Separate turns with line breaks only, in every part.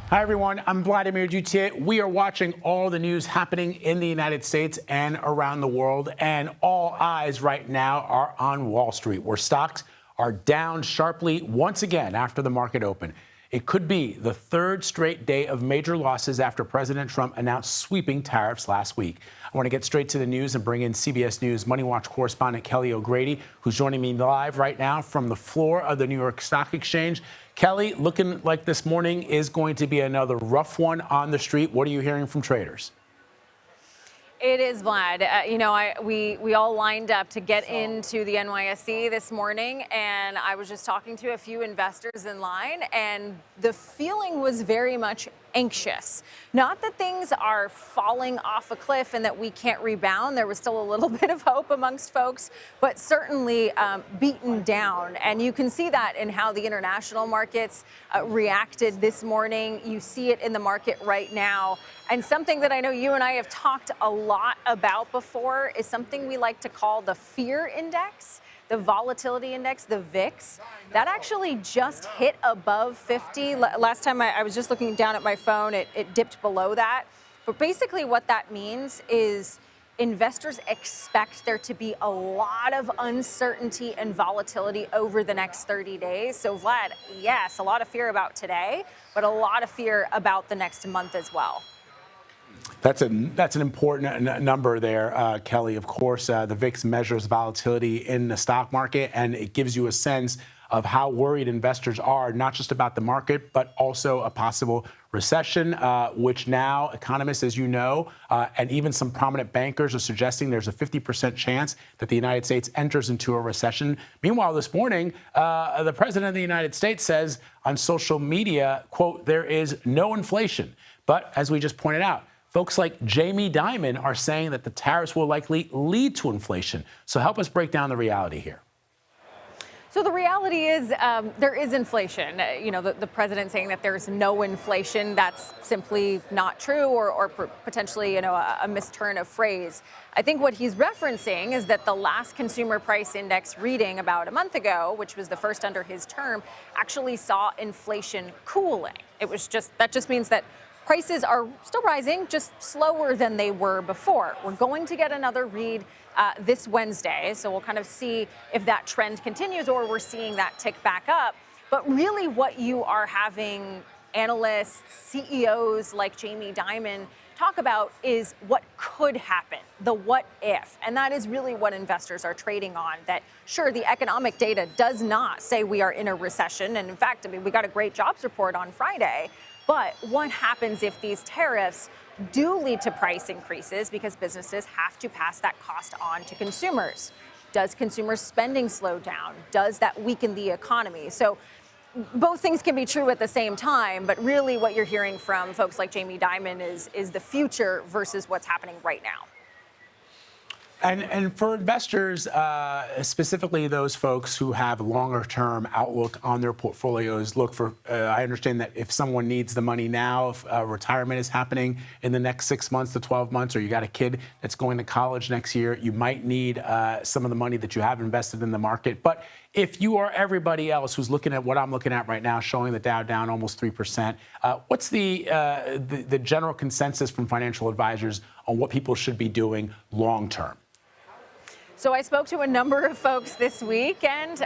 Hi, everyone. I'm Vladimir Dutier. We are watching all the news happening in the United States and around the world, and all eyes right now are on Wall Street, where stocks are down sharply once again after the market open. It could be the third straight day of major losses after President Trump announced sweeping tariffs last week. I want to get straight to the news and bring in CBS News Money Watch correspondent Kelly O'Grady, who's joining me live right now from the floor of the New York Stock Exchange. Kelly, looking like this morning is going to be another rough one on the street. What are you hearing from traders?
It is, Vlad. We all lined up to get into the NYSE this morning, and I was just talking to a few investors in line, and the feeling was very much anxious. Not that things are falling off a cliff and that we can't rebound. There was still a little bit of hope amongst folks, but certainly beaten down. And you can see that in how the international markets reacted this morning. You see it in the market right now. And something that I know you and I have talked a lot about before is something we like to call the fear index. The volatility index, the VIX, that actually just hit above 50. Last time I was just looking down at my phone, it dipped below that. But basically what that means is investors expect there to be a lot of uncertainty and volatility over the next 30 days. So Vlad, yes, a lot of fear about today, but a lot of fear about the next month as well.
That's an important number there, Kelly. Of course, the VIX measures volatility in the stock market, and it gives you a sense of how worried investors are, not just about the market, but also a possible recession, which now economists, as you know, and even some prominent bankers are suggesting there's a 50% chance that the United States enters into a recession. Meanwhile, this morning, the president of the United States says on social media, quote, there is no inflation. But as we just pointed out, folks like Jamie Dimon are saying that the tariffs will likely lead to inflation. So help us break down the reality here.
So the reality is there is inflation. You know, the president saying that there's no inflation, that's simply not true, or potentially, you know, a misturn of phrase. I think what he's referencing is that the last consumer price index reading about a month ago, which was the first under his term, actually saw inflation cooling. That just means that prices are still rising, just slower than they were before. We're going to get another read this Wednesday, so we'll kind of see if that trend continues or we're seeing that tick back up. But really what you are having analysts, CEOs like Jamie Dimon talk about is what could happen, the what if. And that is really what investors are trading on, that sure, the economic data does not say we are in a recession. And in fact, I mean, we got a great jobs report on Friday. But what happens if these tariffs do lead to price increases because businesses have to pass that cost on to consumers? Does consumer spending slow down? Does that weaken the economy? So both things can be true at the same time, but really what you're hearing from folks like Jamie Dimon is the future versus what's happening right now.
And for investors, specifically those folks who have longer-term outlook on their portfolios, look for, I understand that if someone needs the money now, if retirement is happening in the next 6 months to 12 months, or you got a kid that's going to college next year, you might need some of the money that you have invested in the market. But if you are everybody else who's looking at what I'm looking at right now, showing the Dow down almost 3%, what's the general consensus from financial advisors on what people should be doing long-term?
So I spoke to a number of folks this week, and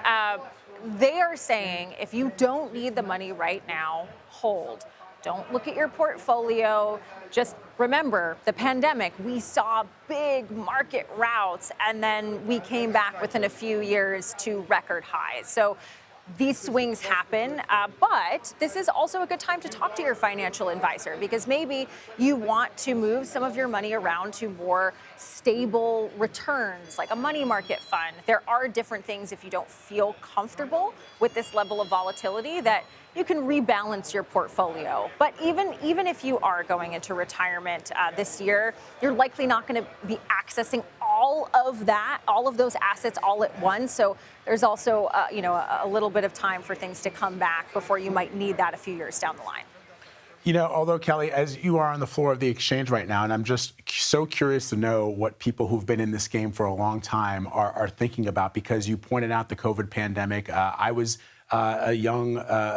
they are saying if you don't need the money right now, hold. Don't look at your portfolio. Just remember the pandemic. We saw big market routes, and then we came back within a few years to record highs. So these swings happen, but this is also a good time to talk to your financial advisor, because maybe you want to move some of your money around to more stable returns, like a money market fund. There are different things, if you don't feel comfortable with this level of volatility, that you can rebalance your portfolio. But even if you are going into retirement this year, you're likely not going to be accessing all of those assets all at once. So there's also a little bit of time for things to come back before you might need that a few years down the line.
You know, although, Kelly, as you are on the floor of the exchange right now, and I'm just so curious to know what people who've been in this game for a long time are thinking about, because you pointed out the COVID pandemic. I was a young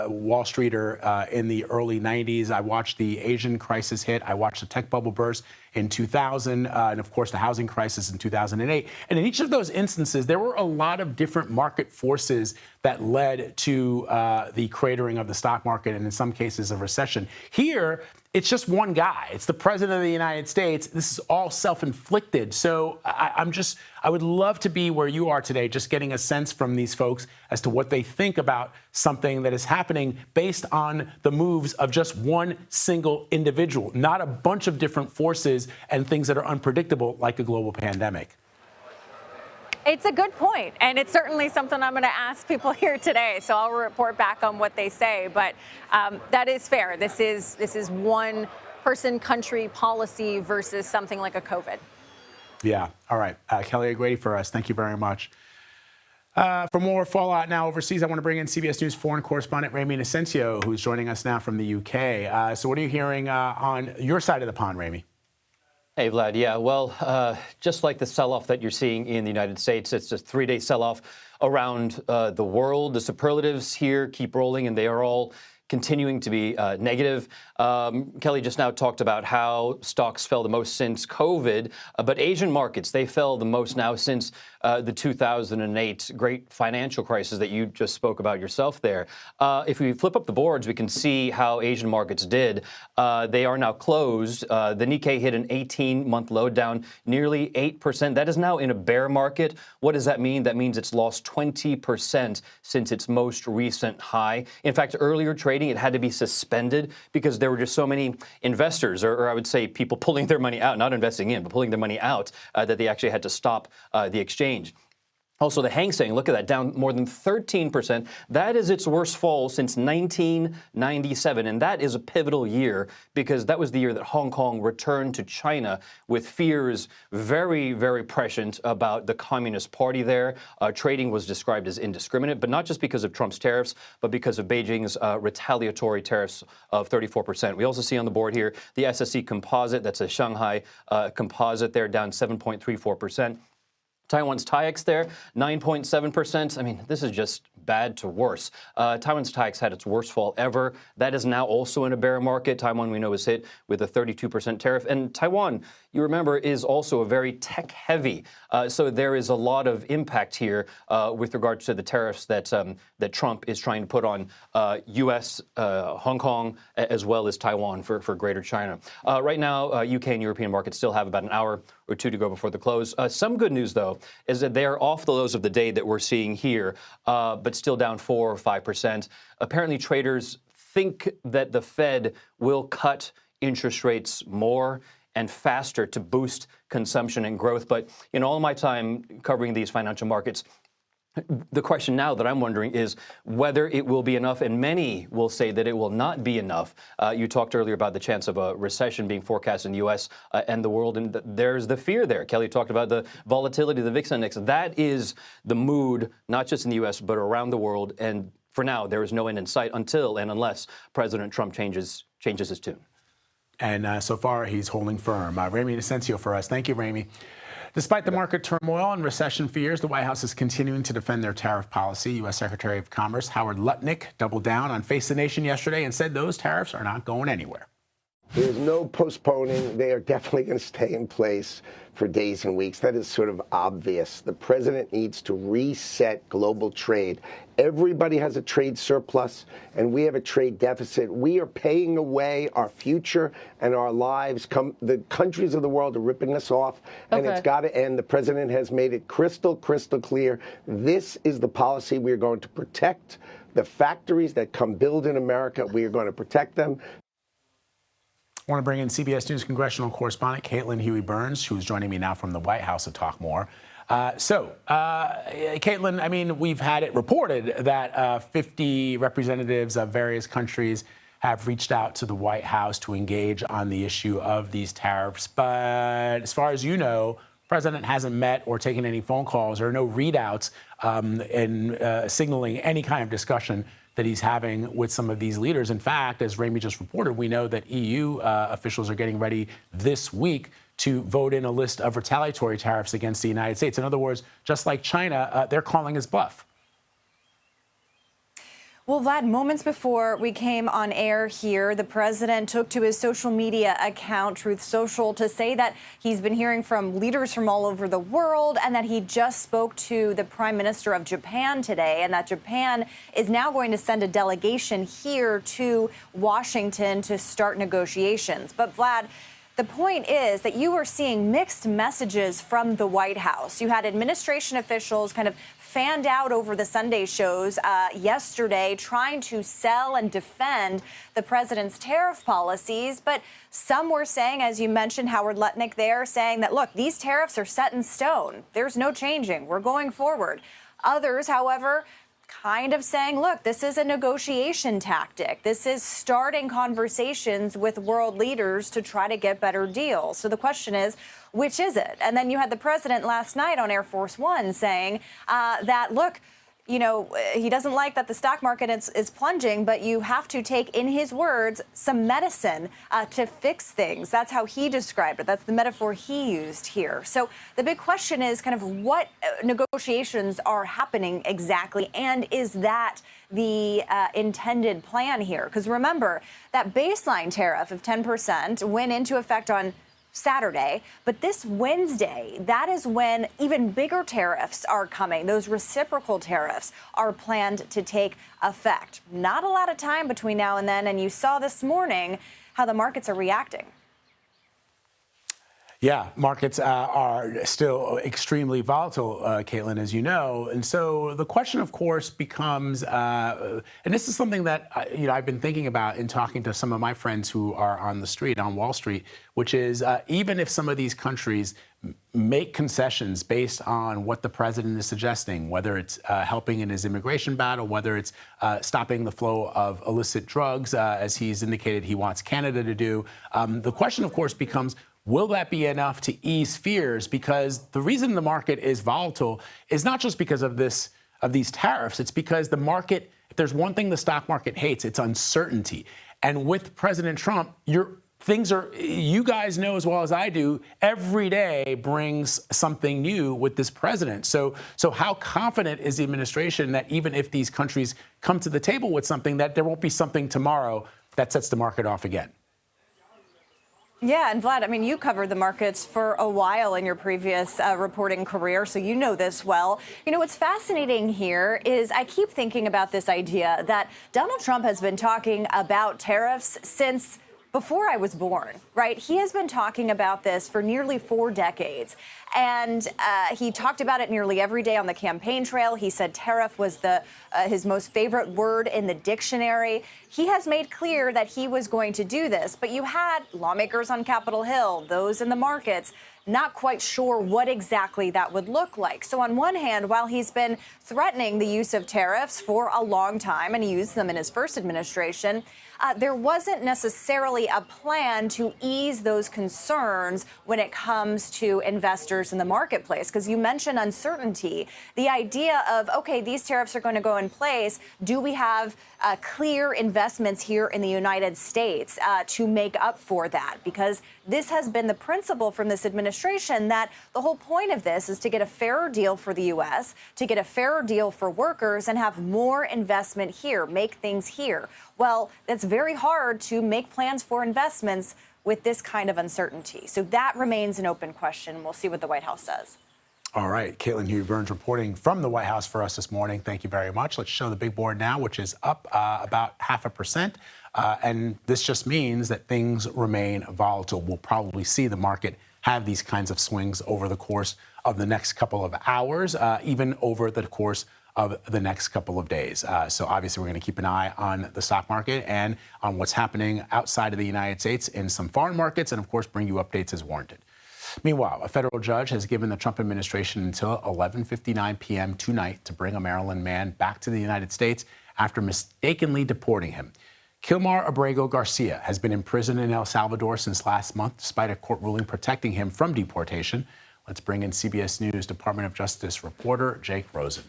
Wall Streeter in the early 90s. I watched the Asian crisis hit. I watched the tech bubble burst in 2000, and of course the housing crisis in 2008. And in each of those instances, there were a lot of different market forces that led to the cratering of the stock market, and in some cases a recession. Here, it's just one guy. It's the president of the United States. This is all self-inflicted. So I would love to be where you are today, just getting a sense from these folks as to what they think about something that is happening based on the moves of just one single individual, not a bunch of different forces and things that are unpredictable like a global pandemic.
It's a good point, and it's certainly something I'm going to ask people here today. So I'll report back on what they say. But that is fair. This is one person, country policy versus something like a COVID.
Yeah. All right. Kelly O'Grady for us. Thank you very much. For more fallout now overseas, I want to bring in CBS News foreign correspondent Ramy Inocencio, who's joining us now from the UK. So what are you hearing on your side of the pond, Ramy?
Hey, Vlad. Yeah, well, just like the sell-off that you're seeing in the United States, it's a three-day sell-off around the world. The superlatives here keep rolling, and they are all continuing to be negative. Kelly just now talked about how stocks fell the most since COVID, but Asian markets, they fell the most now since the 2008 great financial crisis that you just spoke about yourself there. If we flip up the boards, we can see how Asian markets did. They are now closed. The Nikkei hit an 18-month low, down nearly 8%. That is now in a bear market. What does that mean? That means it's lost 20% since its most recent high. In fact, earlier trading, it had to be suspended because there were just so many investors, or I would say people pulling their money out, not investing in, but pulling their money out, that they actually had to stop the exchange. Also, the Hang Seng, look at that, down more than 13%. That is its worst fall since 1997, and that is a pivotal year because that was the year that Hong Kong returned to China with fears very, very prescient about the Communist Party there. Trading was described as indiscriminate, but not just because of Trump's tariffs, but because of Beijing's retaliatory tariffs of 34%. We also see on the board here the SSE composite, that's a Shanghai composite there, down 7.34%. Taiwan's TAIEX there, 9.7%. I mean, this is just bad to worse. Taiwan's TAIEX had its worst fall ever. That is now also in a bear market. Taiwan, we know, is hit with a 32% tariff. And Taiwan, you remember, is also a very tech-heavy. So there is a lot of impact here with regard to the tariffs that that Trump is trying to put on U.S., Hong Kong, as well as Taiwan for Greater China. Right now, UK and European markets still have about an hour or two to go before the close. Some good news, though, is that they are off the lows of the day that we're seeing here, but still down 4 or 5%. Apparently, traders think that the Fed will cut interest rates more and faster to boost consumption and growth. But in all my time covering these financial markets, the question now that I'm wondering is whether it will be enough, and many will say that it will not be enough. You talked earlier about the chance of a recession being forecast in the U.S. And the world, and there's the fear there. Kelly talked about the volatility of the VIX index. That is the mood, not just in the U.S., but around the world. And for now, there is no end in sight until and unless President Trump changes his tune.
And so far, he's holding firm. Ramy Inocencio for us. Thank you, Ramy. Despite the market turmoil and recession fears, the White House is continuing to defend their tariff policy. U.S. Secretary of Commerce Howard Lutnick doubled down on Face the Nation yesterday and said those tariffs are not going anywhere.
There's no postponing. They are definitely going to stay in place for days and weeks. That is sort of obvious. The president needs to reset global trade. Everybody has a trade surplus, and we have a trade deficit. We are paying away our future and our lives. The countries of the world are ripping us off, and it's got to end. The president has made it crystal clear. This is the policy we are going to protect. The factories that come build in America, we are going to protect them.
I want to bring in CBS News Congressional correspondent Caitlin Huey-Burns, who's joining me now from the White House to talk more. Caitlin, I mean, we've had it reported that 50 representatives of various countries have reached out to the White House to engage on the issue of these tariffs. But as far as you know, the president hasn't met or taken any phone calls or no readouts in signaling any kind of discussion that he's having with some of these leaders. In fact, as Ramy just reported, we know that EU officials are getting ready this week to vote in a list of retaliatory tariffs against the United States. In other words, just like China, they're calling his bluff.
Well, Vlad, moments before we came on air here, the president took to his social media account, Truth Social, to say that he's been hearing from leaders from all over the world and that he just spoke to the prime minister of Japan today, and that Japan is now going to send a delegation here to Washington to start negotiations. But Vlad, the point is that you were seeing mixed messages from the White House. You had administration officials kind of fanned out over the Sunday shows yesterday trying to sell and defend the president's tariff policies. But some were saying, as you mentioned, Howard Lutnick there, saying that, look, these tariffs are set in stone. There's no changing. We're going forward. Others, however, kind of saying, look, this is a negotiation tactic. This is starting conversations with world leaders to try to get better deals. So the question is, which is it? And then you had the president last night on Air Force One saying that, look, you know, he doesn't like that the stock market is plunging, but you have to take, in his words, some medicine to fix things. That's how he described it. That's the metaphor he used here. So the big question is kind of what negotiations are happening exactly, and is that the intended plan here? Because remember, that baseline tariff of 10% went into effect on Saturday, but this Wednesday, that is when even bigger tariffs are coming. Those reciprocal tariffs are planned to take effect. Not a lot of time between now and then, and you saw this morning how the markets are reacting.
Yeah, markets are still extremely volatile, Caitlin, as you know. And so the question, of course, becomes, and this is something that I've been thinking about in talking to some of my friends who are on the street, on Wall Street, which is even if some of these countries make concessions based on what the president is suggesting, whether it's helping in his immigration battle, whether it's stopping the flow of illicit drugs, as he's indicated he wants Canada to do, the question, of course, becomes, will that be enough to ease fears? Because the reason the market is volatile is not just because of these tariffs. It's because the market, if there's one thing the stock market hates, it's uncertainty. And with President Trump, you guys know as well as I do, every day brings something new with this president. So how confident is the administration that even if these countries come to the table with something, that there won't be something tomorrow that sets the market off again?
Yeah, and Vlad, I mean, you covered the markets for a while in your previous reporting career, so you know this well. You know, what's fascinating here is I keep thinking about this idea that Donald Trump has been talking about tariffs since before I was born, right? He has been talking about this for nearly 4 decades. And he talked about it nearly every day on the campaign trail. He said tariff was his most favorite word in the dictionary. He has made clear that he was going to do this. But you had lawmakers on Capitol Hill, those in the markets, not quite sure what exactly that would look like. So on one hand, while he's been threatening the use of tariffs for a long time, and he used them in his first administration, there wasn't necessarily a plan to ease those concerns when it comes to investors in the marketplace. Because you mentioned uncertainty, the idea of, okay, these tariffs are going to go in place. Do we have clear investments here in the United States to make up for that? Because this has been the principle from this administration that the whole point of this is to get a fairer deal for the U.S., to get a fairer deal for workers, and have more investment here, make things here. Well, it's very hard to make plans for investments with this kind of uncertainty. So that remains an open question. We'll see what the White House says.
All right, Caitlin Hughes-Burns reporting from the White House for us this morning. Thank you very much. Let's show the big board now, which is up about 0.5%. And this just means that things remain volatile. We'll probably see the market have these kinds of swings over the course of the next couple of hours, even over the course of the next couple of days. So obviously, we're going to keep an eye on the stock market and on what's happening outside of the United States in some foreign markets, and of course, bring you updates as warranted. Meanwhile, a federal judge has given the Trump administration until 11:59 p.m. tonight to bring a Maryland man back to the United States after mistakenly deporting him. Kilmar Abrego Garcia has been in prison in El Salvador since last month, despite a court ruling protecting him from deportation. Let's bring in CBS News Department of Justice reporter Jake Rosen.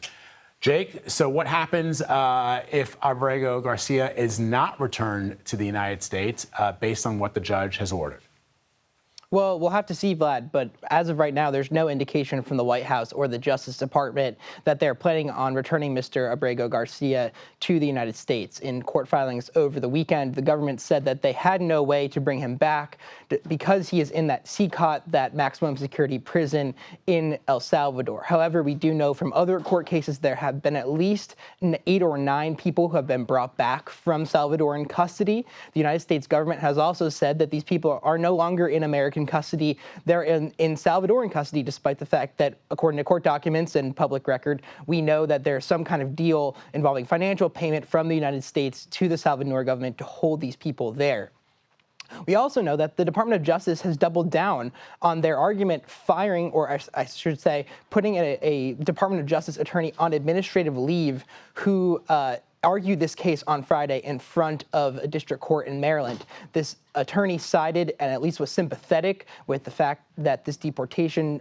Jake, so what happens if Abrego Garcia is not returned to the United States based on what the judge has ordered?
Well, we'll have to see, Vlad, but as of right now, there's no indication from the White House or the Justice Department that they're planning on returning Mr. Abrego Garcia to the United States. In court filings over the weekend, the government said that they had no way to bring him back because he is in that CCOT, that maximum security prison in El Salvador. However, we do know from other court cases there have been at least 8 or 9 people who have been brought back from Salvadoran custody. The United States government has also said that these people are no longer in American custody. They're in Salvadoran custody, despite the fact that, according to court documents and public record, we know that there's some kind of deal involving financial payment from the United States to the Salvadoran government to hold these people there. We also know that the Department of Justice has doubled down on their argument, firing, or I should say, putting a Department of Justice attorney on administrative leave who argued this case on Friday in front of a district court in Maryland. This attorney sided and at least was sympathetic with the fact that this deportation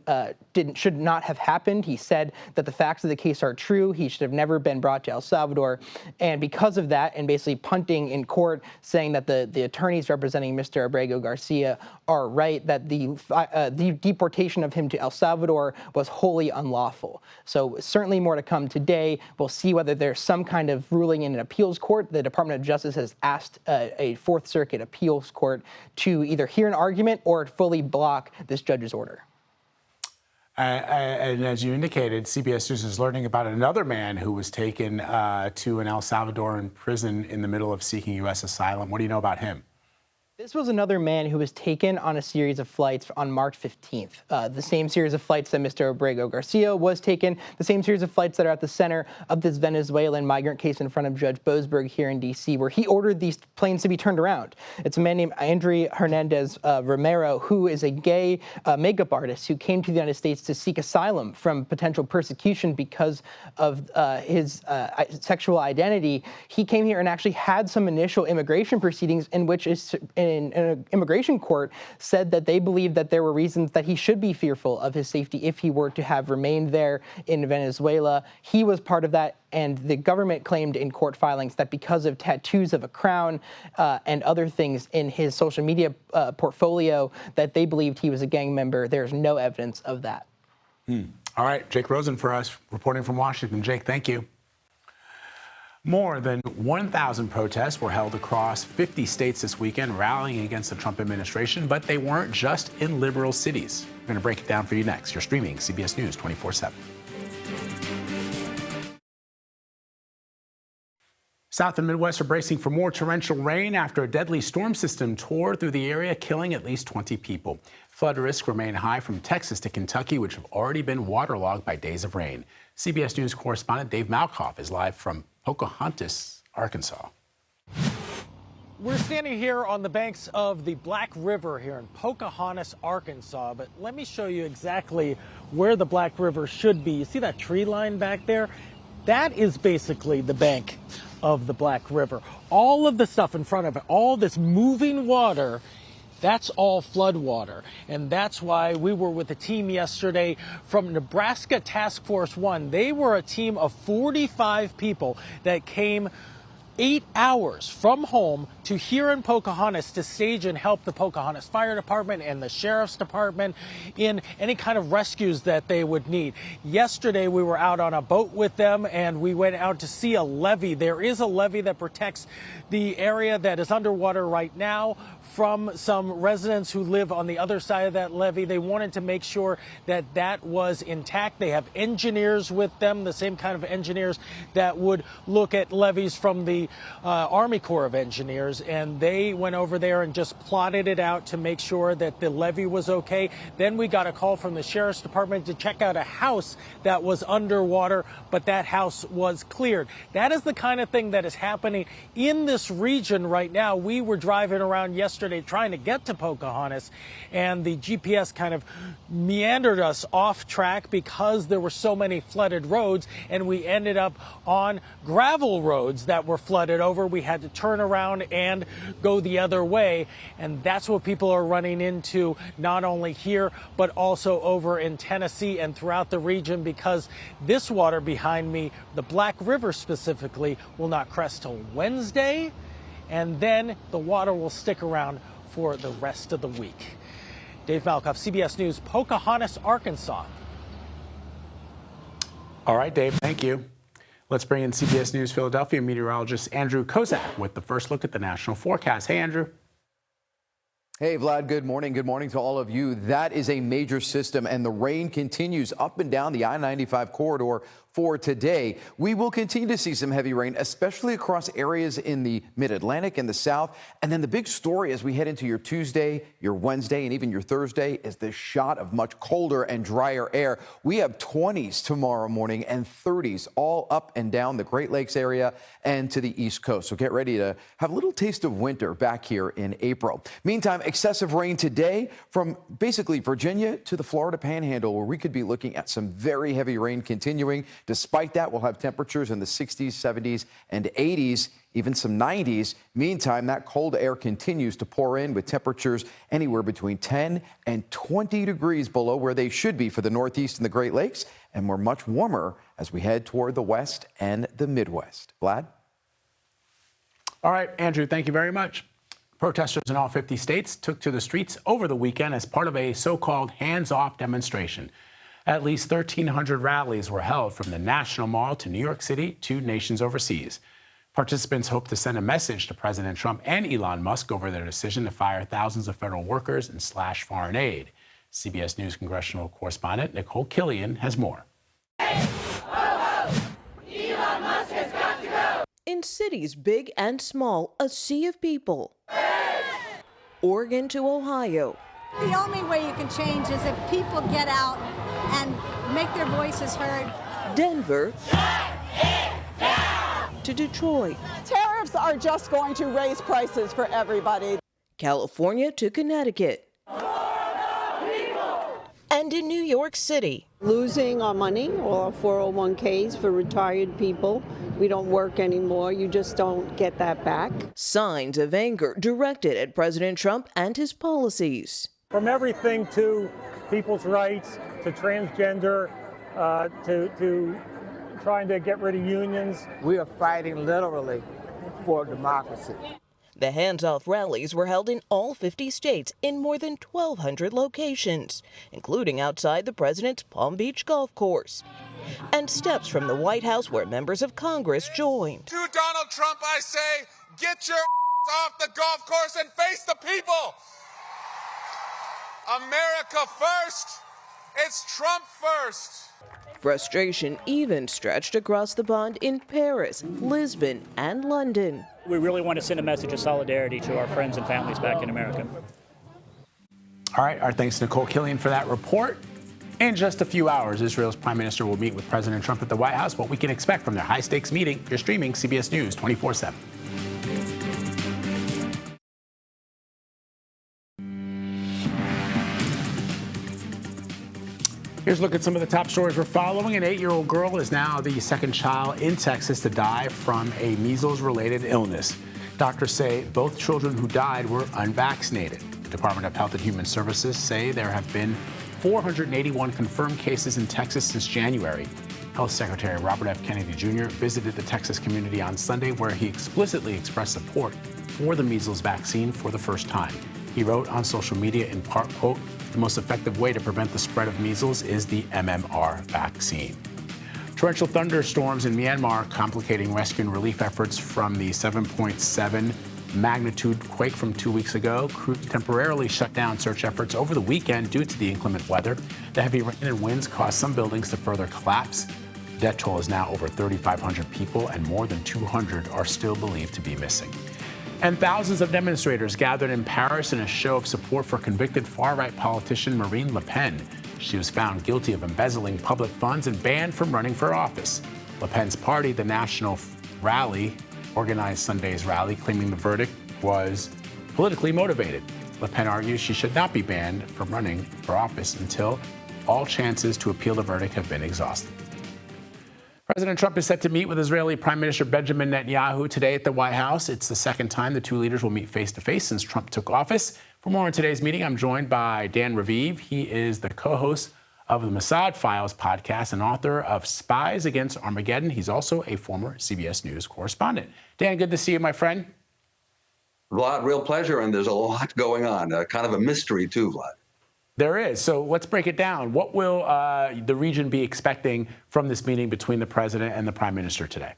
should not have happened. He said that the facts of the case are true. He should have never been brought to El Salvador. And because of that, and basically punting in court, saying that the attorneys representing Mr. Abrego Garcia are right, that the deportation of him to El Salvador was wholly unlawful. So certainly more to come today. We'll see whether there's some kind of ruling in an appeals court. The Department of Justice has asked a Fourth Circuit appeals court to either hear an argument or fully block this judge's order.
And as you indicated, CBS News is learning about another man who was taken to an El Salvadoran prison in the middle of seeking U.S. asylum. What do you know about him?
This was another man who was taken on a series of flights on March 15th. The same series of flights that Mr. Abrego Garcia was taken, the same series of flights that are at the center of this Venezuelan migrant case in front of Judge Boasberg here in D.C., where he ordered these planes to be turned around. It's a man named Andre Hernandez Romero, who is a gay makeup artist who came to the United States to seek asylum from potential persecution because of his sexual identity. He came here and actually had some initial immigration proceedings in which in an immigration court said that they believed that there were reasons that he should be fearful of his safety if he were to have remained there in Venezuela. He was part of that, and the government claimed in court filings that because of tattoos of a crown and other things in his social media portfolio, that they believed he was a gang member. There's no evidence of that.
All right, Jake Rosen for us, reporting from Washington. Jake, thank you. More than 1,000 protests were held across 50 states this weekend, rallying against the Trump administration, but they weren't just in liberal cities. We're going to break it down for you next. You're streaming CBS News 24/7. South and Midwest are bracing for more torrential rain after a deadly storm system tore through the area, killing at least 20 people. Flood risks remain high from Texas to Kentucky, which have already been waterlogged by days of rain. CBS News correspondent Dave Malkoff is live from Pocahontas, Arkansas.
We're standing here on the banks of the Black River here in Pocahontas, Arkansas, but let me show you exactly where the Black River should be. You see that tree line back there? That is basically the bank of the Black River. All of the stuff in front of it, all this moving water, that's all flood water. And that's why we were with a team yesterday from Nebraska Task Force 1. They were a team of 45 people that came 8 hours from home to here in Pocahontas to stage and help the Pocahontas Fire Department and the Sheriff's Department in any kind of rescues that they would need. Yesterday, we were out on a boat with them and we went out to see a levee. There is a levee that protects the area that is underwater right now from some residents who live on the other side of that levee. They wanted to make sure that that was intact. They have engineers with them, the same kind of engineers that would look at levees from the Army Corps of Engineers, and they went over there and just plotted it out to make sure that the levee was okay. Then we got a call from the Sheriff's Department to check out a house that was underwater, but that house was cleared. That is the kind of thing that is happening in this region right now. We were driving around yesterday trying to get to Pocahontas, and the GPS kind of meandered us off track because there were so many flooded roads, and we ended up on gravel roads that were flooded over. We had to turn around and go the other way, and that's what people are running into not only here but also over in Tennessee and throughout the region, because this water behind me, the Black River specifically, will not crest till Wednesday, and then the water will stick around for the rest of the week. Dave Malkoff, CBS News, Pocahontas, Arkansas.
All right, Dave, thank you. Let's bring in CBS News Philadelphia meteorologist Andrew Kozak with the first look at the national forecast. Hey, Andrew.
Hey, Vlad, good morning. Good morning to all of you. That is a major system, and the rain continues up and down the I-95 corridor for today. We will continue to see some heavy rain, especially across areas in the mid-Atlantic and the south. And then the big story as we head into your Tuesday, your Wednesday, and even your Thursday is the shot of much colder and drier air. We have 20s tomorrow morning and 30s all up and down the Great Lakes area and to the East Coast. So get ready to have a little taste of winter back here in April. Meantime, excessive rain today from basically Virginia to the Florida Panhandle, where we could be looking at some very heavy rain continuing. Despite that, we'll have temperatures in the 60s, 70s, and 80s, even some 90s. Meantime, that cold air continues to pour in with temperatures anywhere between 10 and 20 degrees below where they should be for the Northeast and the Great Lakes, and we're much warmer as we head toward the West and the Midwest. Vlad?
All right, Andrew, thank you very much. Protesters in all 50 states took to the streets over the weekend as part of a so-called hands-off demonstration. At least 1,300 rallies were held from the National Mall to New York City to nations overseas. Participants hope to send a message to President Trump and Elon Musk over their decision to fire thousands of federal workers and slash foreign aid. CBS News congressional correspondent Nicole Killian has more.
Elon Musk has got to go. In cities big and small, a sea of people. Oregon to Ohio.
The only way you can change is if people get out and make their voices heard.
Denver to Detroit.
Tariffs are just going to raise prices for everybody.
California to Connecticut. And in New York City.
Losing our money, all our 401ks for retired people. We don't work anymore. You just don't get that back.
Signs of anger directed at President Trump and his policies.
From everything to people's rights, to transgender, to trying to get rid of unions.
We are fighting literally for democracy.
The hands-off rallies were held in all 50 states in more than 1,200 locations, including outside the president's Palm Beach golf course. And steps from the White House where members of Congress joined.
To Donald Trump, I say, get your off the golf course and face the people. America first. It's Trump first.
Frustration even stretched across the pond in Paris, Lisbon, and London.
We really want to send a message of solidarity to our friends and families back in America.
All right, our thanks to Nicole Killian for that report. In just a few hours, Israel's Prime Minister will meet with President Trump at the White House. What we can expect from their high-stakes meeting. You're streaming CBS News 24/7. Here's a look at some of the top stories we're following. An 8-year-old girl is now the second child in Texas to die from a measles-related illness. Doctors say both children who died were unvaccinated. The Department of Health and Human Services say there have been 481 confirmed cases in Texas since January. Health Secretary Robert F. Kennedy Jr. visited the Texas community on Sunday, where he explicitly expressed support for the measles vaccine for the first time. He wrote on social media in part, quote, "The most effective way to prevent the spread of measles is the MMR vaccine." Torrential thunderstorms in Myanmar complicating rescue and relief efforts from the 7.7 magnitude quake from 2 weeks ago. Crews temporarily shut down search efforts over the weekend due to the inclement weather. The heavy rain and winds caused some buildings to further collapse. The death toll is now over 3,500 people, and more than 200 are still believed to be missing. And thousands of demonstrators gathered in Paris in a show of support for convicted far-right politician Marine Le Pen. She was found guilty of embezzling public funds and banned from running for office. Le Pen's party, the National Rally, organized Sunday's rally, claiming the verdict was politically motivated. Le Pen argues she should not be banned from running for office until all chances to appeal the verdict have been exhausted. President Trump is set to meet with Israeli Prime Minister Benjamin Netanyahu today at the White House. It's the second time the two leaders will meet face-to-face since Trump took office. For more on today's meeting, I'm joined by Dan Raviv. He is the co-host of the Mossad Files podcast and author of Spies Against Armageddon. He's also a former CBS News correspondent. Dan, good to see you, my friend.
Vlad, real pleasure, and there's a lot going on. Kind of a mystery, too, Vlad.
There is. So let's break it down. What will the region be expecting from this meeting between the president and the prime minister today?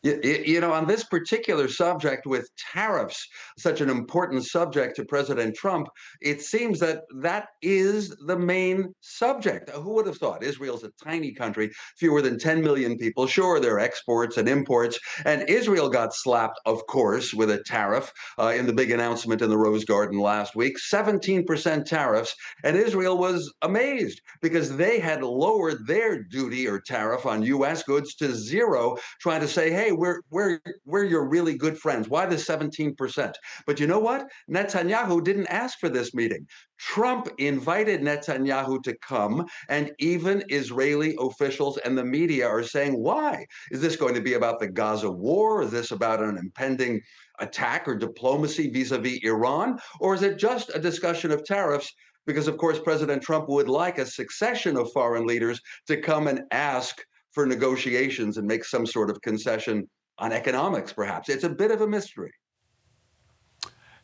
You know, on this particular subject with tariffs, such an important subject to President Trump, it seems that that is the main subject. Who would have thought? Israel's a tiny country, fewer than 10 million people. Sure, there are exports and imports. And Israel got slapped, of course, with a tariff in the big announcement in the Rose Garden last week, 17% tariffs. And Israel was amazed because they had lowered their duty or tariff on U.S. goods to zero, trying to say, hey, we're your really good friends. Why the 17%? But you know what? Netanyahu didn't ask for this meeting. Trump invited Netanyahu to come, and even Israeli officials and the media are saying, why? Is this going to be about the Gaza war? Is this about an impending attack or diplomacy vis-a-vis Iran? Or is it just a discussion of tariffs? Because, of course, President Trump would like a succession of foreign leaders to come and ask for negotiations and make some sort of concession on economics, perhaps. It's a bit of a mystery.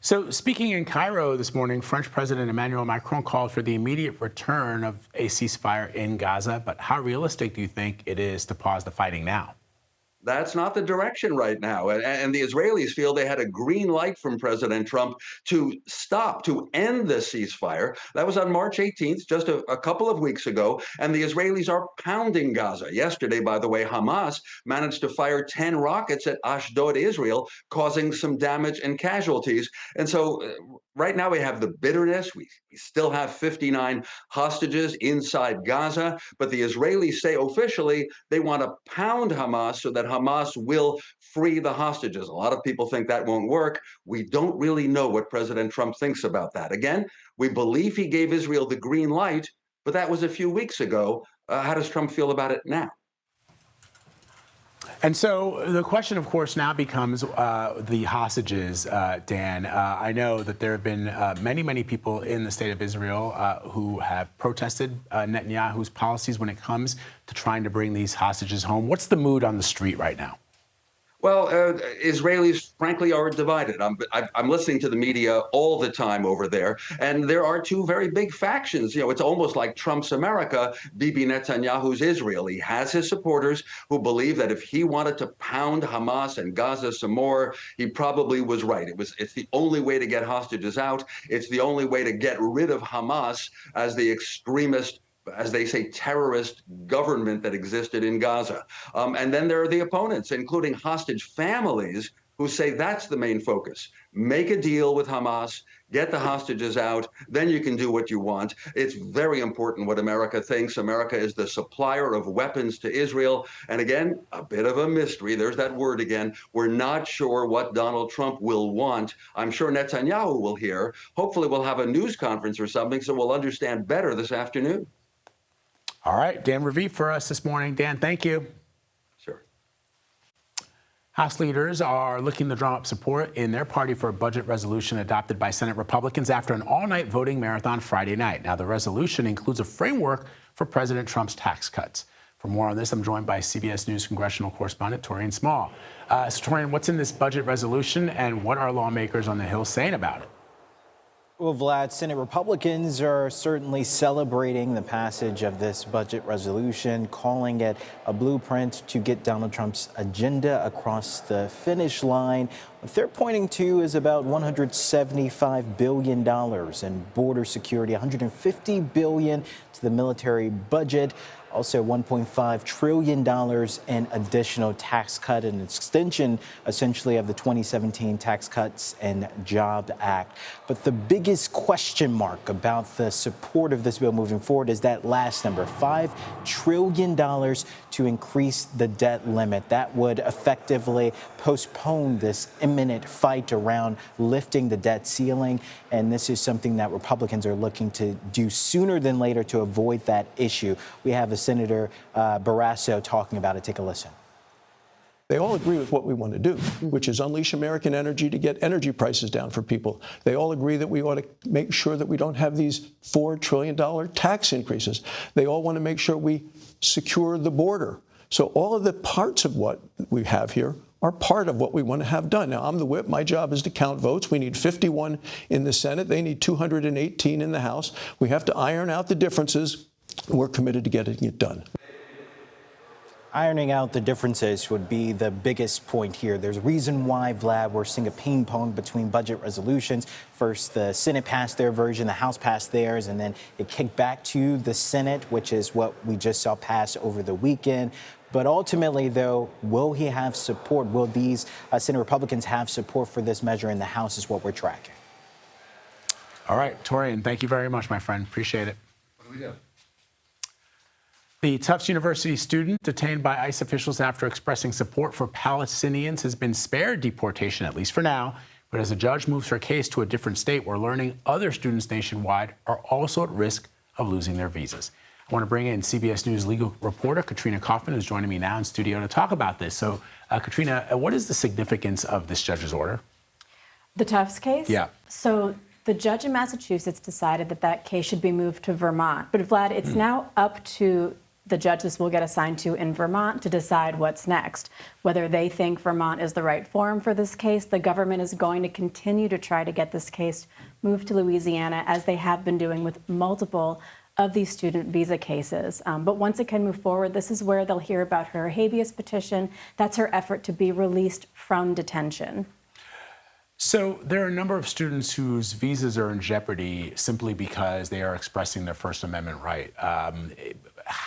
So speaking in Cairo this morning, French President Emmanuel Macron called for the immediate return of a ceasefire in Gaza. But how realistic do you think it is to pause the fighting now?
That's not the direction right now. And the Israelis feel they had a green light from President Trump to stop, to end the ceasefire. That was on March 18th, just a couple of weeks ago. And the Israelis are pounding Gaza. Yesterday, by the way, Hamas managed to fire 10 rockets at Ashdod, Israel, causing some damage and casualties. And so right now we have the bitterness. We still have 59 hostages inside Gaza. But the Israelis say officially they want to pound Hamas so that Hamas will free the hostages. A lot of people think that won't work. We don't really know what President Trump thinks about that. Again, we believe he gave Israel the green light, but that was a few weeks ago. How does Trump feel about it now?
And so the question, of course, now becomes the hostages, Dan. I know that there have been many people in the state of Israel who have protested Netanyahu's policies when it comes to trying to bring these hostages home. What's the mood on the street right now?
Well, Israelis, frankly, are divided. I'm listening to the media all the time over there, and there are two very big factions. You know, it's almost like Trump's America, Bibi Netanyahu's Israel. He has his supporters who believe that if he wanted to pound Hamas and Gaza some more, he probably was right. It's the only way to get hostages out. It's the only way to get rid of Hamas as the extremist, as they say, terrorist government that existed in Gaza. And then there are the opponents, including hostage families, who say that's the main focus. Make a deal with Hamas, get the hostages out, then you can do what you want. It's very important what America thinks. America is the supplier of weapons to Israel. And again, a bit of a mystery. There's that word again. We're not sure what Donald Trump will want. I'm sure Netanyahu will hear. Hopefully we'll have a news conference or something so we'll understand better this afternoon.
All right, Dan Raviv for us this morning. Dan, thank you.
Sure.
House leaders are looking to drum up support in their party for a budget resolution adopted by Senate Republicans after an all-night voting marathon Friday night. Now, the resolution includes a framework for President Trump's tax cuts. For more on this, I'm joined by CBS News Congressional correspondent Torian Small. So, Torian, what's in this budget resolution, and what are lawmakers on the Hill saying about it?
Well, Vlad, Senate Republicans are certainly celebrating the passage of this budget resolution, calling it a blueprint to get Donald Trump's agenda across the finish line. What they're pointing to is about $175 billion in border security, $150 billion to the military budget. Also, $1.5 trillion in additional tax cut and extension, essentially, of the 2017 Tax Cuts and Jobs Act. But the biggest question mark about the support of this bill moving forward is that last number, $5 trillion to increase the debt limit. That would effectively postpone this imminent fight around lifting the debt ceiling. And this is something that Republicans are looking to do sooner than later to avoid that issue. We have Senator Barrasso talking about it. Take a listen.
They all agree with what we want to do, which is unleash American energy to get energy prices down for people. They all agree that we ought to make sure that we don't have these $4 trillion tax increases. They all want to make sure we secure the border. So all of the parts of what we have here are part of what we want to have done. Now, I'm the whip. My job is to count votes. We need 51 in the Senate. They need 218 in the House. We have to iron out the differences. We're committed to getting it done.
Ironing out the differences would be the biggest point here. There's a reason why, Vlad, we're seeing a ping pong between budget resolutions. First, the Senate passed their version, the House passed theirs, and then it kicked back to the Senate, which is what we just saw pass over the weekend. But ultimately, though, will he have support? Will these Senate Republicans have support for this measure in the House is what we're tracking.
All right, Torian, thank you very much, my friend. Appreciate it.
What do we do?
The Tufts University student detained by ICE officials after expressing support for Palestinians has been spared deportation, at least for now. But as a judge moves her case to a different state, we're learning other students nationwide are also at risk of losing their visas. I want to bring in CBS News legal reporter Katrina Kaufman, who's joining me now in studio to talk about this. So, Katrina, what is the significance of this judge's order?
The Tufts case?
Yeah.
So the judge in Massachusetts decided that that case should be moved to Vermont. But Vlad, it's now up to the judges will get assigned to in Vermont to decide what's next. Whether they think Vermont is the right forum for this case, the government is going to continue to try to get this case moved to Louisiana, as they have been doing with multiple of these student visa cases. But once it can move forward, this is where they'll hear about her habeas petition. That's her effort to be released from detention.
So there are a number of students whose visas are in jeopardy simply because they are expressing their First Amendment right.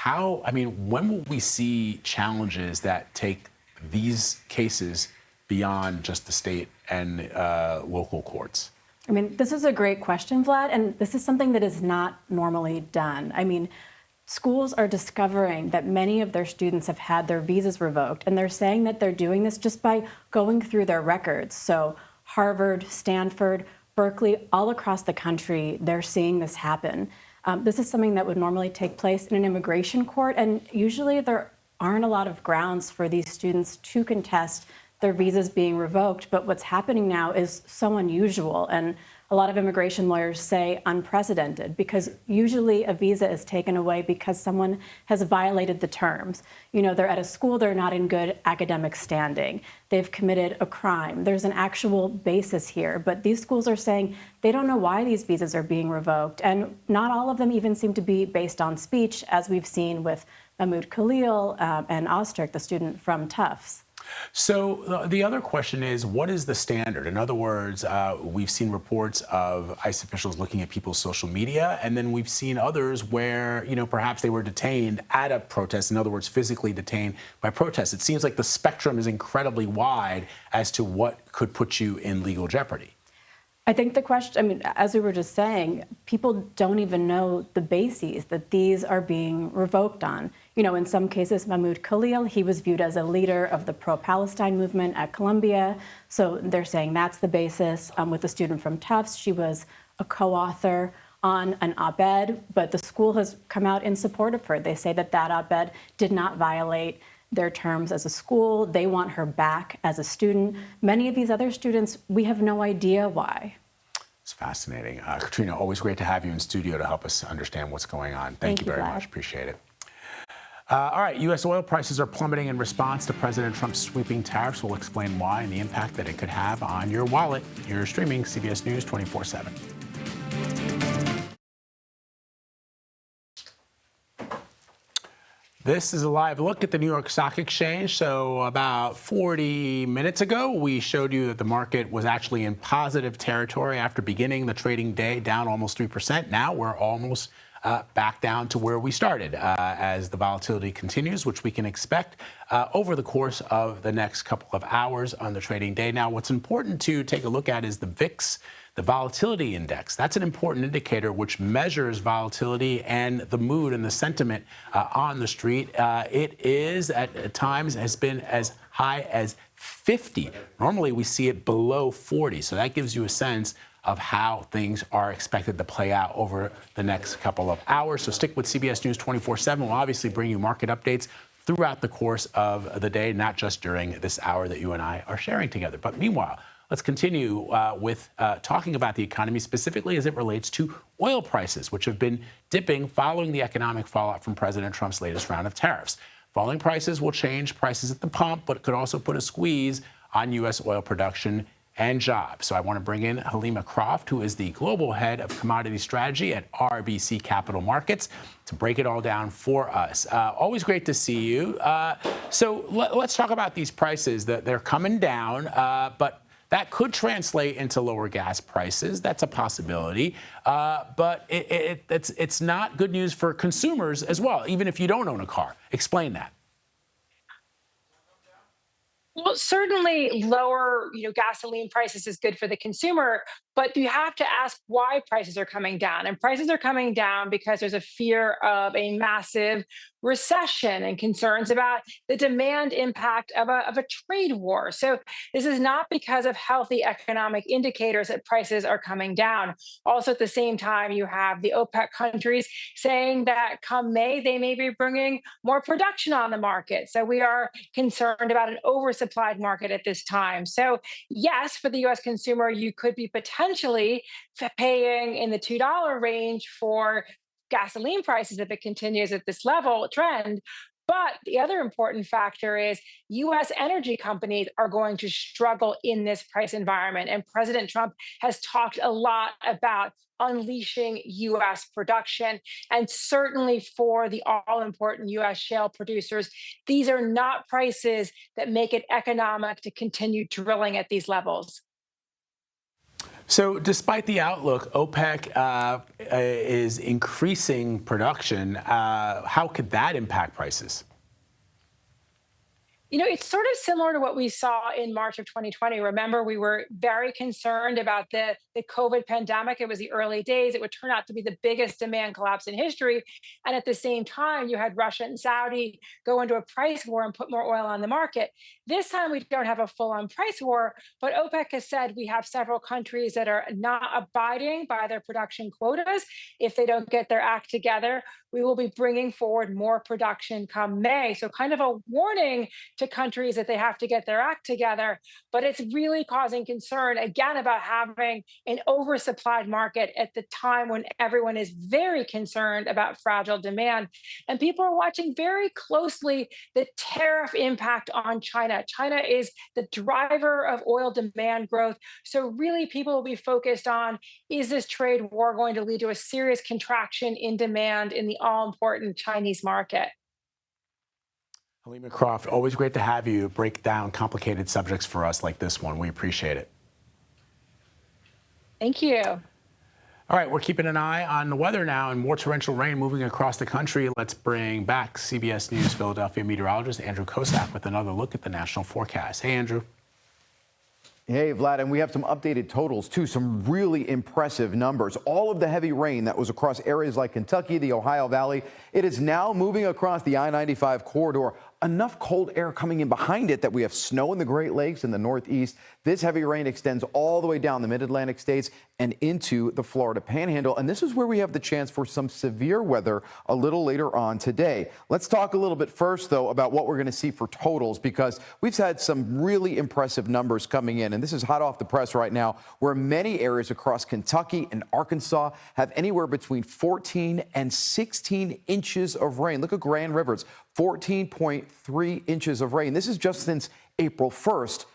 When will we see challenges that take these cases beyond just the state and local courts?
I mean, this is a great question, Vlad, and this is something that is not normally done. I mean, schools are discovering that many of their students have had their visas revoked, and they're saying that they're doing this just by going through their records. So Harvard, Stanford, Berkeley, all across the country, they're seeing this happen. This is something that would normally take place in an immigration court, and usually there aren't a lot of grounds for these students to contest their visas being revoked. But what's happening now is so unusual, and a lot of immigration lawyers say unprecedented, because usually a visa is taken away because someone has violated the terms. You know, they're at a school, they're not in good academic standing. They've committed a crime. There's an actual basis here. But these schools are saying they don't know why these visas are being revoked. And not all of them even seem to be based on speech, as we've seen with Mahmoud Khalil and Ostrick, the student from Tufts.
So the other question is, what is the standard? In other words, we've seen reports of ICE officials looking at people's social media, and then we've seen others where, perhaps they were detained at a protest, in other words, physically detained by protests. It seems like the spectrum is incredibly wide as to what could put you in legal jeopardy.
I think the question, as we were just saying, people don't even know the bases that these are being revoked on. In some cases, Mahmoud Khalil, he was viewed as a leader of the pro-Palestine movement at Columbia. So they're saying that's the basis. With the student from Tufts, she was a co-author on an op-ed, but the school has come out in support of her. They say that op-ed did not violate their terms as a school. They want her back as a student. Many of these other students, we have no idea why.
It's fascinating. Katrina, always great to have you in studio to help us understand what's going on. Thank you very much. Appreciate it. All right, U.S. oil prices are plummeting in response to President Trump's sweeping tariffs. We'll explain why and the impact that it could have on your wallet. You're streaming CBS News 24/7. This is a live look at the New York Stock Exchange. So about 40 minutes ago, we showed you that the market was actually in positive territory after beginning the trading day, down almost 3%. Now we're almost back down to where we started as the volatility continues, which we can expect over the course of the next couple of hours on the trading day. Now, what's important to take a look at is the VIX, the volatility index. That's an important indicator which measures volatility and the mood and the sentiment on the street. It is at times has been as high as 50. Normally we see it below 40. So that gives you a sense of how things are expected to play out over the next couple of hours. So stick with CBS News 24/7. We'll obviously bring you market updates throughout the course of the day, not just during this hour that you and I are sharing together. But meanwhile, let's continue with talking about the economy, specifically as it relates to oil prices, which have been dipping following the economic fallout from President Trump's latest round of tariffs. Falling prices will change prices at the pump, but it could also put a squeeze on U.S. oil production and jobs. So I want to bring in Halima Croft, who is the global head of commodity strategy at RBC Capital Markets, to break it all down for us. Always great to see you. So let's talk about these prices. That they're coming down, but that could translate into lower gas prices. That's a possibility. But it's not good news for consumers as well, even if you don't own a car. Explain that.
Well, certainly lower, gasoline prices is good for the consumer, but you have to ask why prices are coming down. And prices are coming down because there's a fear of a massive recession and concerns about the demand impact of a trade war. So this is not because of healthy economic indicators that prices are coming down. Also, at the same time, you have the OPEC countries saying that come May, they may be bringing more production on the market. So we are concerned about an oversupplied market at this time. So yes, for the U.S. consumer, you could be potentially paying in the $2 range for gasoline prices if it continues at this level trend. But the other important factor is U.S. energy companies are going to struggle in this price environment. And President Trump has talked a lot about unleashing U.S. production. And certainly for the all-important U.S. shale producers, these are not prices that make it economic to continue drilling at these levels.
So despite the outlook, OPEC is increasing production. How could that impact prices?
It's sort of similar to what we saw in March of 2020. Remember, we were very concerned about the COVID pandemic. It was the early days. It would turn out to be the biggest demand collapse in history. And at the same time, you had Russia and Saudi go into a price war and put more oil on the market. This time, we don't have a full-on price war, but OPEC has said we have several countries that are not abiding by their production quotas. If they don't get their act together, we will be bringing forward more production come May. So kind of a warning to countries that they have to get their act together. But it's really causing concern, again, about having an oversupplied market at the time when everyone is very concerned about fragile demand. And people are watching very closely the tariff impact on China. China is the driver of oil demand growth. So really, people will be focused on, is this trade war going to lead to a serious contraction in demand in the all-important Chinese market?
Halima Croft, always great to have you break down complicated subjects for us like this one. We appreciate it.
Thank you.
All right, we're keeping an eye on the weather now and more torrential rain moving across the country. Let's bring back CBS News Philadelphia meteorologist Andrew Kosak with another look at the national forecast. Hey, Andrew.
Hey, Vlad, and we have some updated totals, too, some really impressive numbers. All of the heavy rain that was across areas like Kentucky, the Ohio Valley, it is now moving across the I-95 corridor. Enough cold air coming in behind it that we have snow in the Great Lakes and the Northeast. This heavy rain extends all the way down the mid-Atlantic states and into the Florida Panhandle. And this is where we have the chance for some severe weather a little later on today. Let's talk a little bit first, though, about what we're going to see for totals, because we've had some really impressive numbers coming in. And this is hot off the press right now, where many areas across Kentucky and Arkansas have anywhere between 14 and 16 inches of rain. Look at Grand Rivers, 14.3 inches of rain. This is just since April 1st.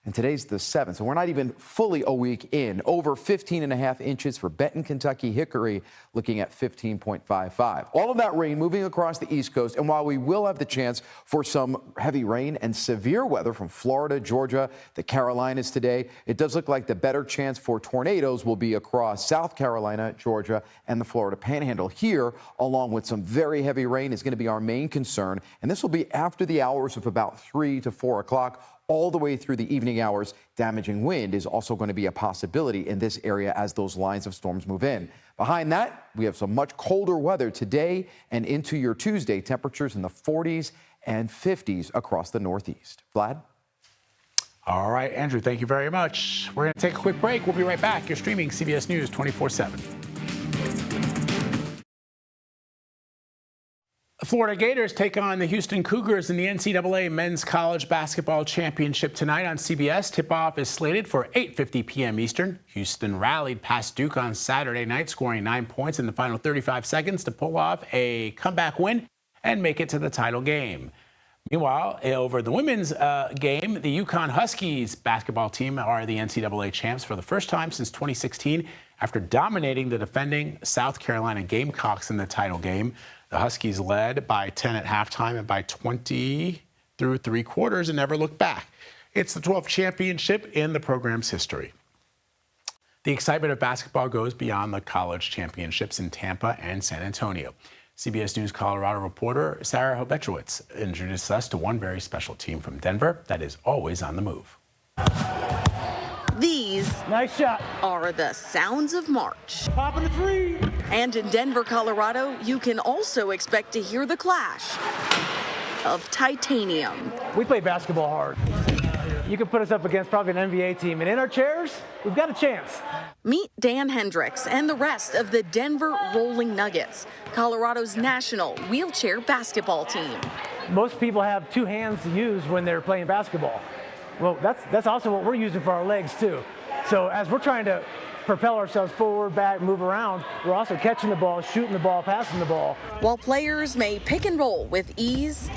And today's the 7th, so we're not even fully a week in. Over 15.5 inches for Benton, Kentucky. Hickory looking at 15.55. All of that rain moving across the East Coast. And while we will have the chance for some heavy rain and severe weather from Florida, Georgia, the Carolinas today, it does look like the better chance for tornadoes will be across South Carolina, Georgia, and the Florida Panhandle. Here, along with some very heavy rain, is going to be our main concern. And this will be after the hours of about 3 to 4 o'clock. All the way through the evening hours. Damaging wind is also going to be a possibility in this area as those lines of storms move in. Behind that, we have some much colder weather today and into your Tuesday. Temperatures in the 40s and 50s across the Northeast. Vlad?
All right, Andrew, thank you very much. We're going to take a quick break. We'll be right back. You're streaming CBS News 24/7. Florida Gators take on the Houston Cougars in the NCAA Men's College Basketball Championship tonight on CBS. Tip-off is slated for 8:50 p.m. Eastern. Houston rallied past Duke on Saturday night, scoring 9 points in the final 35 seconds to pull off a comeback win and make it to the title game. Meanwhile, over the women's game, the UConn Huskies basketball team are the NCAA champs for the first time since 2016 after dominating the defending South Carolina Gamecocks in the title game. The Huskies led by 10 at halftime and by 20 through three quarters and never looked back. It's the 12th championship in the program's history. The excitement of basketball goes beyond the college championships in Tampa and San Antonio. CBS News Colorado reporter Sarah Hobechowitz introduced us to one very special team from Denver that is always on the move.
These
nice shot
are the sounds of March.
Popping the three.
And in Denver, Colorado, you can also expect to hear the clash of titanium.
We play basketball hard. You can put us up against probably an NBA team, and in our chairs, we've got a chance.
Meet Dan Hendricks and the rest of the Denver Rolling Nuggets, Colorado's national wheelchair basketball team.
Most people have two hands to use when they're playing basketball. Well, that's also what we're using for our legs, too. So as we're trying to propel ourselves forward, back, move around, we're also catching the ball, shooting the ball, passing the ball.
While players may pick and roll with ease,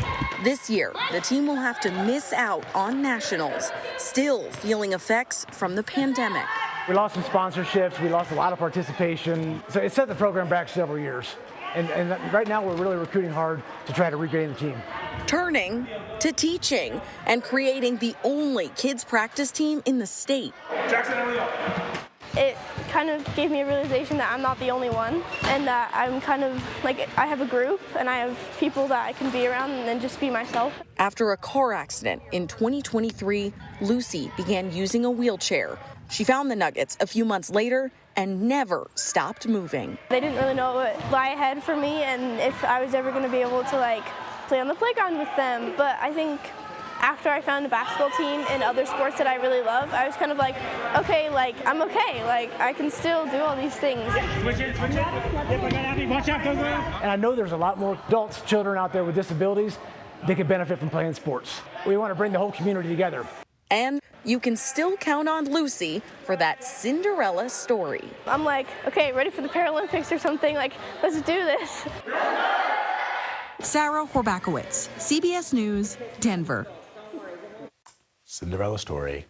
this year the team will have to miss out on nationals, still feeling effects from the pandemic.
We lost some sponsorships, we lost a lot of participation, so it set the program back several years. And right now we're really recruiting hard to try to regain the team.
Turning to teaching and creating the only kids practice team in the state.
Jackson, it kind of gave me a realization that I'm not the only one, and that I'm kind of like, I have a group and I have people that I can be around and then just be myself.
After a car accident in 2023, Lucy began using a wheelchair. She found the Nuggets a few months later and never stopped moving.
They didn't really know what lie ahead for me and if I was ever going to be able to play on the playground with them. But I think after I found a basketball team and other sports that I really love, I was kind of like, okay, I'm okay. I can still do all these things.
Switch it. Watch out, go. And I know there's a lot more adults, children out there with disabilities that could benefit from playing sports. We want to bring the whole community together.
And you can still count on Lucy for that Cinderella story.
I'm like, okay, ready for the Paralympics or something. Let's do this.
Sarah Horbakowitz, CBS News, Denver.
Cinderella story.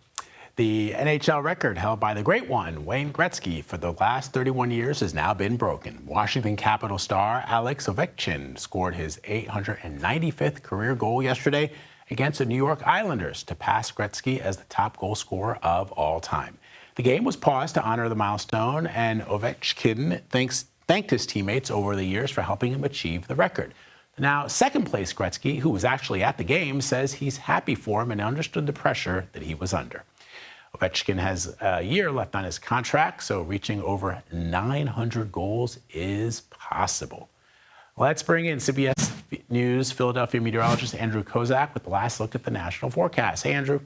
The NHL record held by the great one, Wayne Gretzky, for the last 31 years has now been broken. Washington Capitals star Alex Ovechkin scored his 895th career goal yesterday against the New York Islanders to pass Gretzky as the top goal scorer of all time. The game was paused to honor the milestone, and Ovechkin thanked his teammates over the years for helping him achieve the record. Now, second place Gretzky, who was actually at the game, says he's happy for him and understood the pressure that he was under. Ovechkin has a year left on his contract, so reaching over 900 goals is possible. Let's bring in CBS News Philadelphia meteorologist Andrew Kozak with the last look at the national forecast. Hey, Andrew.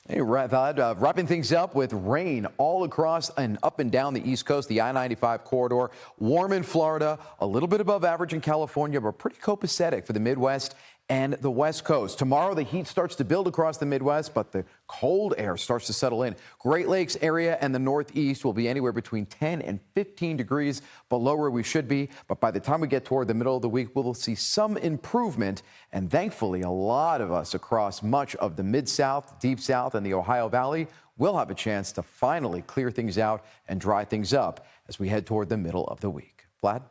Hey, Vlad, wrapping things up with rain all across and up and down the East Coast, the I-95 corridor. Warm in Florida, a little bit above average in California, but pretty copacetic for the Midwest and the West Coast. Tomorrow, the heat starts to build across the Midwest, but the cold air starts to settle in. Great Lakes area and the Northeast will be anywhere between 10 and 15 degrees below where we should be. But by the time we get toward the middle of the week, we'll see some improvement. And thankfully, a lot of us across much of the Mid-South, Deep South, and the Ohio Valley will have a chance to finally clear things out and dry things up as we head toward the middle of the week. Vlad?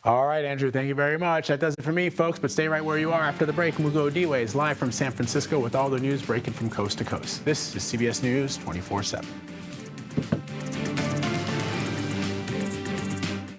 All right, Andrew, thank you very much. That does it for me, folks, but stay right where you are. After the break, Mugo D-Ways live from San Francisco with all the news breaking from coast to coast. This is CBS News 24/7.